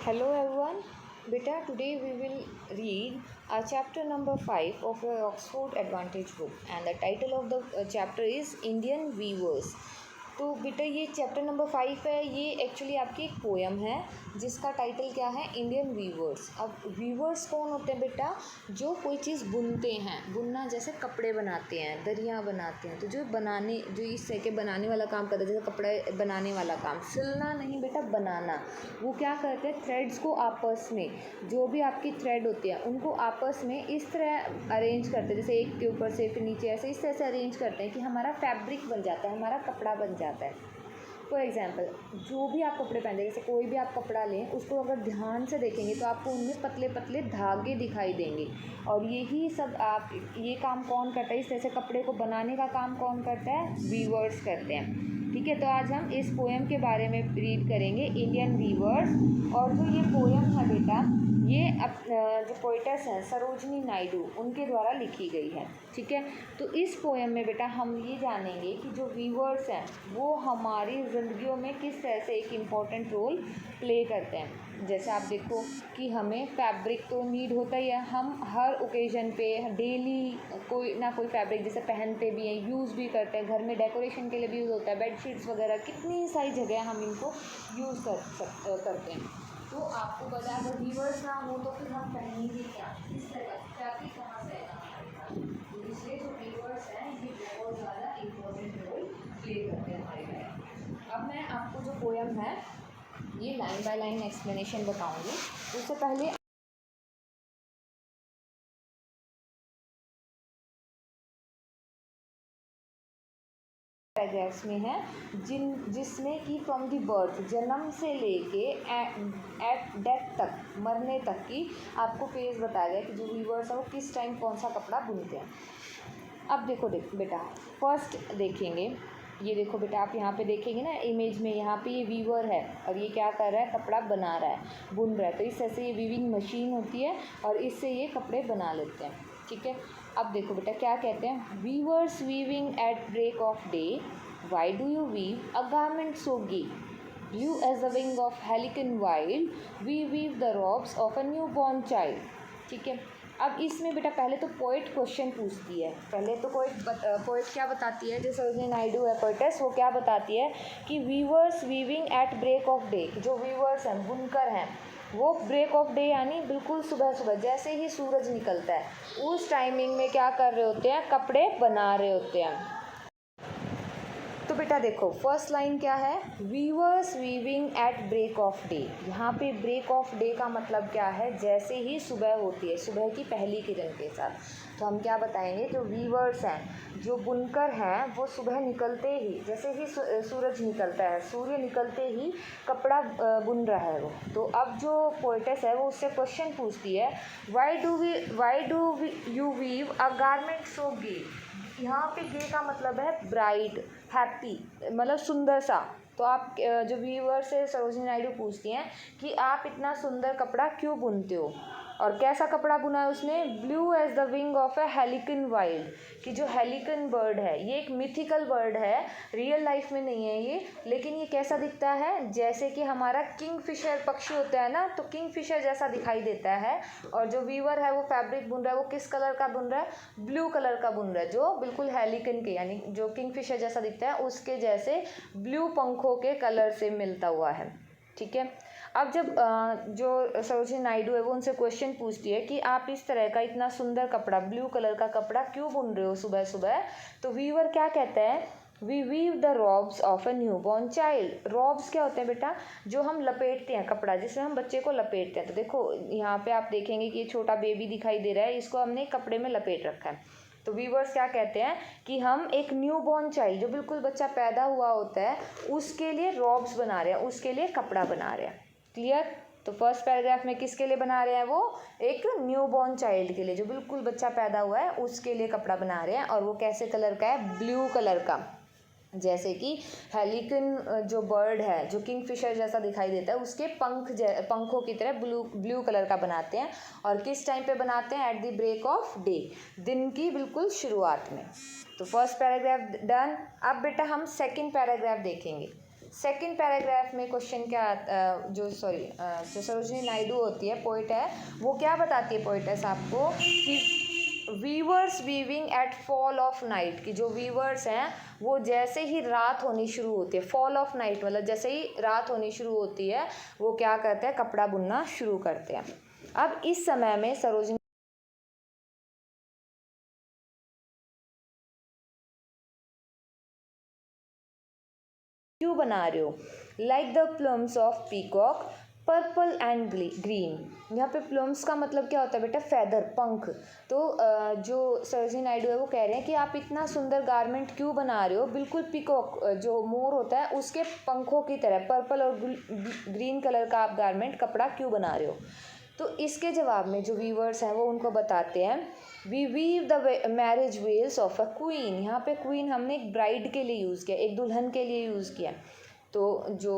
Hello everyone. Beta, today we will read chapter number 5 of your Oxford Advantage book, and the title of the chapter is Indian Weavers. तो बेटा ये chapter number 5 है। ये actually आपकी एक poem है जिसका टाइटल क्या है, इंडियन वीवर्स। अब वीवर्स कौन होते हैं बेटा? जो कोई चीज़ बुनते हैं, बुनना जैसे कपड़े बनाते हैं, दरिया बनाते हैं, तो जो बनाने, जो इस तरह के बनाने वाला काम करते हैं, जैसे कपड़े बनाने वाला काम, सिलना नहीं बेटा, बनाना। वो क्या करते हैं, थ्रेड्स को आपस में, जो भी आपकी थ्रेड होती है उनको आपस में इस तरह अरेंज करते हैं, जैसे एक के ऊपर से फिर नीचे, ऐसे इस तरह से अरेंज करते हैं कि हमारा फैब्रिक बन जाता है, हमारा कपड़ा बन जाता है। फॉर एग्जाम्पल, जो भी आप कपड़े पहनते हैं, जैसे कोई भी आप कपड़ा लें, उसको अगर ध्यान से देखेंगे तो आपको उनमें पतले पतले धागे दिखाई देंगे। और यही सब आप, ये काम कौन करता है, इस तरह से कपड़े को बनाने का काम कौन करता है? वीवर्स करते हैं। ठीक है, तो आज हम इस पोएम के बारे में रीड करेंगे, इंडियन वीवर्स। और जो ये पोएम है बेटा, ये जो पोइटस हैं सरोजनी नायडू, उनके द्वारा लिखी गई है। ठीक है, तो इस पोएम में बेटा हम ये जानेंगे कि जो वीवर्स हैं वो हमारी ज़िंदगियों में किस तरह से एक इम्पॉर्टेंट रोल प्ले करते हैं। जैसे आप देखो कि हमें फैब्रिक तो नीड होता ही है, हम हर ओकेजन पे डेली कोई ना कोई फैब्रिक जैसे पहनते भी हैं, यूज़ भी करते हैं, घर में डेकोरेशन के लिए भी यूज़ होता है, बेडशीट्स वगैरह, कितनी सारी जगह हम इनको यूज़ करते हैं। तो आपको पता है, अगर वीवर्स ना हो तो फिर हम पहनेंगे क्या, इस तरह फैब्रिक कहाँ से आएगा। तो इसलिए जो वीवर्स हैं ये बहुत ज़्यादा इम्पोर्टेंट रोल प्ले करते हैं हमारे लाइफ। अब मैं आपको जो पोएम है ये लाइन बाय लाइन एक्सप्लेनेशन बताऊंगी। उससे पहले पैराग्राफ्स में है जिसमें कि फ्रॉम दी बर्थ, जन्म से लेके एट डेथ तक, मरने तक की आपको फेज बताया गया कि जो वीवर्स है वो किस टाइम कौन सा कपड़ा बुनते हैं। अब देखो बेटा, फर्स्ट देखेंगे, ये देखो बेटा, आप यहाँ पे देखेंगे ना इमेज में, यहाँ पे ये वीवर है और ये क्या कर रहा है, कपड़ा बना रहा है, बुन रहा है। तो इस तरह से ये वीविंग मशीन होती है और इससे ये कपड़े बना लेते हैं। ठीक है, अब देखो बेटा क्या कहते हैं, weavers weaving at break of day, why do you weave a garment so gay, blue as the wing of halcyon wild, we weave the robes of a new born child. ठीक है, अब इसमें बेटा पहले तो पोइट क्वेश्चन पूछती है। पहले तो पोइट क्या बताती है, जो सरोजनी नायडू है पोइटस, वो क्या बताती है कि weavers weaving at break of day, जो वीवर्स हैं, बुनकर हैं, वो ब्रेक ऑफ डे यानी बिल्कुल सुबह सुबह जैसे ही सूरज निकलता है उस टाइमिंग में क्या कर रहे होते हैं, कपड़े बना रहे होते हैं। तो बेटा देखो फर्स्ट लाइन क्या है, weavers weaving at break of day. यहाँ पे ब्रेक ऑफ डे का मतलब क्या है, जैसे ही सुबह होती है, सुबह की पहली किरण के साथ। तो हम क्या बताएंगे, जो वीवर्स हैं, जो बुनकर हैं, वो सुबह निकलते ही, जैसे ही सूरज निकलता है, सूर्य निकलते ही कपड़ा बुन रहा है वो। तो अब जो पोएटेस है वो उससे क्वेश्चन पूछती है, why do you weave a garment so gay. यहाँ पे गे का मतलब है ब्राइट, हैप्पी, मतलब सुंदर सा। तो आप जो व्यूअर से सरोजनी नायडू पूछती हैं कि आप इतना सुंदर कपड़ा क्यों बुनते हो, और कैसा कपड़ा बुना है उसने, blue as the wing of a halcyon wild, कि जो हेलिकन बर्ड है ये एक मिथिकल बर्ड है, रियल लाइफ में नहीं है ये, लेकिन ये कैसा दिखता है, जैसे कि हमारा किंगफिशर पक्षी होता है ना, तो किंगफिशर जैसा दिखाई देता है। और जो वीवर है वो फैब्रिक बुन रहा है, वो किस कलर का बुन रहा है, ब्लू कलर का बुन रहा है, जो बिल्कुल हेलिकन के यानी जो किंगफिशर जैसा दिखता है उसके जैसे ब्लू पंखों के कलर से मिलता हुआ है। ठीक है, अब जब जो सरोजनी नायडू है वो उनसे क्वेश्चन पूछती है कि आप इस तरह का इतना सुंदर कपड़ा, ब्लू कलर का कपड़ा क्यों बुन रहे हो सुबह सुबह, तो वीवर क्या कहता है, we weave the robes of a new born child. Robes क्या होते हैं बेटा, जो हम लपेटते हैं कपड़ा, जिसमें हम बच्चे को लपेटते हैं। तो देखो यहाँ पे आप देखेंगे कि ये छोटा बेबी दिखाई दे रहा है, इसको हमने कपड़े में लपेट रखा है। तो वीवर्स क्या कहते हैं कि हम एक न्यू बॉर्न चाइल्ड, जो बिल्कुल बच्चा पैदा हुआ होता है, उसके लिए रॉब्स बना रहे हैं, उसके लिए कपड़ा बना रहे हैं। क्लियर? तो फर्स्ट पैराग्राफ में किसके लिए बना रहे हैं, वो एक न्यू बॉर्न चाइल्ड के लिए, जो बिल्कुल बच्चा पैदा हुआ है उसके लिए कपड़ा बना रहे हैं। और वो कैसे कलर का है, ब्लू कलर का, जैसे कि हेलिकन जो बर्ड है, जो किंगफिशर जैसा दिखाई देता है, उसके पंखों की तरह ब्लू कलर का बनाते हैं। और किस टाइम पे बनाते हैं, at the break of day, दिन की बिल्कुल शुरुआत में। तो फर्स्ट पैराग्राफ डन। अब बेटा हम सेकंड पैराग्राफ देखेंगे। सेकंड पैराग्राफ में क्वेश्चन क्या जो सरोजिनी नायडू होती है, पोइट है, वो क्या बताती है पोइटेस आपको कि weavers weaving at fall of night, कि जो वीवर्स हैं वो जैसे ही रात होनी शुरू होती है, फॉल ऑफ नाइट मतलब जैसे ही रात होनी शुरू होती है वो क्या करते हैं, कपड़ा बुनना शुरू करते हैं। अब इस समय में सरोजिनी क्यों बना रहे हो, like the plums of peacock purple and green. यहाँ पे प्लम्स का मतलब क्या होता है बेटा, फैदर, पंख। तो जो सरोजिनी नायडू है वो कह रहे हैं कि आप इतना सुंदर गारमेंट क्यों बना रहे हो, बिल्कुल पीकॉक जो मोर होता है उसके पंखों की तरह पर्पल और ग्रीन कलर का आप गारमेंट, कपड़ा क्यों बना रहे हो। तो इसके जवाब में जो वीवर्स हैं वो उनको बताते हैं, we weave the marriage veils of a queen. यहाँ पे क्वीन हमने एक ब्राइड के लिए यूज़ किया, एक दुल्हन के लिए यूज़ किया। तो जो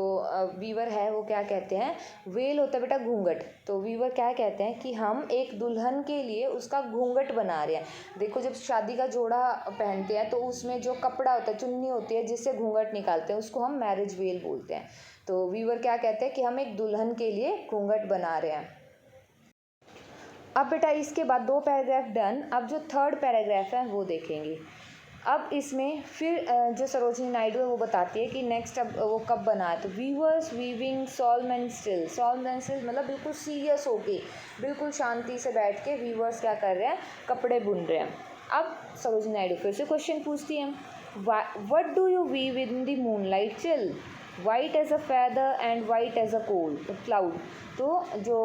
वीवर है वो क्या कहते हैं, वेल होता है बेटा घूंघट, तो वीवर क्या कहते हैं कि हम एक दुल्हन के लिए उसका घूंघट बना रहे हैं। देखो जब शादी का जोड़ा पहनते हैं तो उसमें जो कपड़ा होता है, चुन्नी होती है जिससे घूंघट निकालते हैं, उसको हम मैरिज वेल बोलते हैं। तो वीवर क्या कहते हैं कि हम एक दुल्हन के लिए घूंघट बना रहे हैं। अब बेटा इसके बाद 2 पैराग्राफ डन। अब जो थर्ड पैराग्राफ है वो देखेंगे। अब इसमें फिर जो सरोजिनी नायडू है वो बताती है कि नेक्स्ट अब वो कब बना है, तो weavers weaving solemn and still. Solemn and still मतलब बिल्कुल सीरियस होके, बिल्कुल शांति से बैठ के वीवर्स क्या कर रहे हैं, कपड़े बुन रहे हैं। अब सरोजिनी नायडू फिर से क्वेश्चन पूछती हैं, what do you weave in the moonlight chill, white as a feather and white as a cloud. तो जो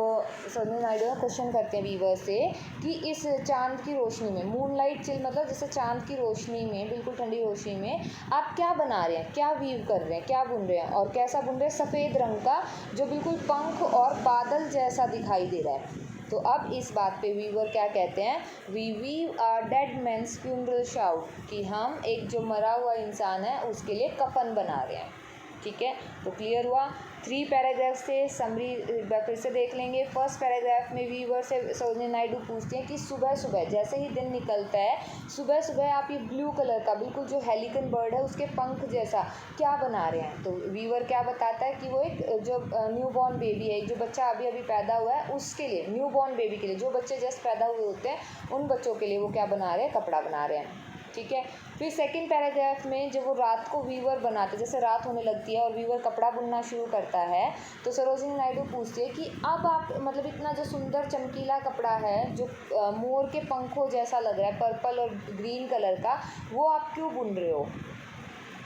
सरोजिनी नायडू क्वेश्चन करते हैं वीवर से कि इस चांद की रोशनी में, मूनलाइट चिल मतलब जैसे चांद की रोशनी में, बिल्कुल ठंडी रोशनी में आप क्या बना रहे हैं, क्या वीव कर रहे हैं, क्या बुन रहे हैं, और कैसा बुन रहे हैं, सफ़ेद रंग का जो बिल्कुल पंख और बादल जैसा दिखाई दे रहा है। तो अब इस बात पे वीवर क्या कहते हैं, we weave a dead man's funeral shroud, कि हम एक जो मरा हुआ इंसान है उसके लिए कफन बना रहे हैं। ठीक है, तो क्लियर हुआ। 3 पैराग्राफ से समरी फिर से देख लेंगे। फर्स्ट पैराग्राफ में वीवर से सरोजिनी नायडू पूछते हैं कि सुबह सुबह जैसे ही दिन निकलता है, सुबह सुबह आप ये ब्लू कलर का बिल्कुल जो हेलिकन बर्ड है उसके पंख जैसा क्या बना रहे हैं। तो वीवर क्या बताता है कि वो एक जो न्यू बॉर्न बेबी है, जो बच्चा अभी अभी पैदा हुआ है उसके लिए, न्यू बॉर्न बेबी के लिए, जो बच्चे जस्ट पैदा हुए होते हैं उन बच्चों के लिए वो क्या बना रहे हैं, कपड़ा बना रहे हैं। ठीक है, फिर सेकंड पैराग्राफ में जब वो रात को वीवर बनाते, जैसे रात होने लगती है और वीवर कपड़ा बुनना शुरू करता है, तो सरोजिनी नायडू पूछती है कि अब आप मतलब इतना जो सुंदर चमकीला कपड़ा है जो मोर के पंखों जैसा लग रहा है, पर्पल और ग्रीन कलर का, वो आप क्यों बुन रहे हो।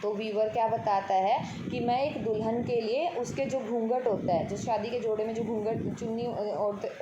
तो वीवर क्या बताता है कि मैं एक दुल्हन के लिए उसके जो घूंघट होता है, जो शादी के जोड़े में जो घूंघट चुन्नी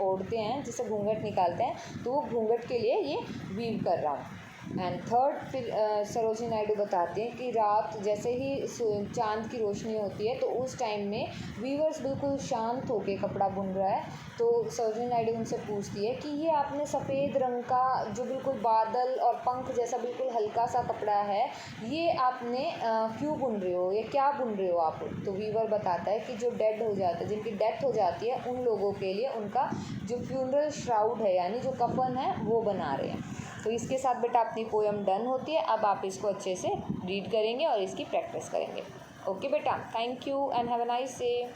ओढ़ते हैं जिससे घूंघट निकालते हैं, तो वो घूंघट के लिए ये वीव कर रहा हूँ। एंड थर्ड फिर सरोजिनी नायडू बताते हैं कि रात जैसे ही चांद की रोशनी होती है तो उस टाइम में वीवर्स बिल्कुल शांत होकर कपड़ा बुन रहा है। तो सरोजिनी नायडू उनसे पूछती है कि ये आपने सफ़ेद रंग का जो बिल्कुल बादल और पंख जैसा बिल्कुल हल्का सा कपड़ा है, ये आपने क्यों बुन रहे हो, ये क्या बुन रहे हो आप। तो वीवर बताता है कि जो डेड हो जाता है, जिनकी डेथ हो जाती है, उन लोगों के लिए उनका जो फ्यूनरल श्राउड है यानी जो कफन है वो बना रहे हैं। तो इसके साथ बेटा अपनी पोएम डन होती है। अब आप इसको अच्छे से रीड करेंगे और इसकी प्रैक्टिस करेंगे। ओके बेटा, thank you and have a nice day.